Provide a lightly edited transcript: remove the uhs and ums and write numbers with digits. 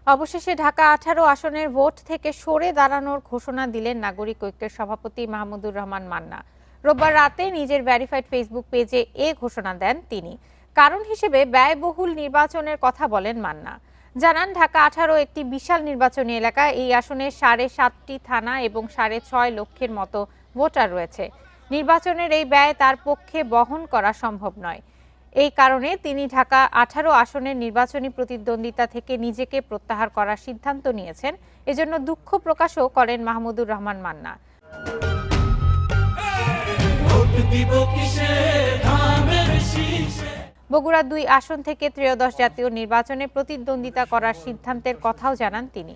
অবশেষে ঢাকা ১৮ আসনের ভোট থেকে সরে দাঁড়ানোর ঘোষণা দিলেন নাগরিক ঐক্যের সভাপতি মাহমুদুর রহমান মান্না। রোববার রাতে নিজের ভেরিফাইড ফেসবুক পেজে এ ঘোষণা দেন তিনি। কারণ হিসেবে ব্যয়বহুল নির্বাচনের কথা বলেন মান্না। জানান, ঢাকা ১৮ একটি বিশাল নির্বাচনী এলাকা। এই আসনে ৭.৫টি থানা এবং ৬.৫ লক্ষের মতো ভোটার রয়েছে। নির্বাচনের এই ব্যয় তার পক্ষে বহন করা সম্ভব নয়। এই কারণে তিনি ঢাকা ১৮ আসনের নির্বাচনী প্রতিদ্বন্দ্বিতা থেকে নিজেকে প্রত্যাহার করার সিদ্ধান্ত নিয়েছেন। এজন্য দুঃখ প্রকাশও করেন মাহমুদুর রহমান মান্না। বগুড়া ২ আসন থেকে ত্রয়োদশ জাতীয় নির্বাচনে প্রতিদ্বন্দ্বিতা করার সিদ্ধান্তের কথাও জানান তিনি।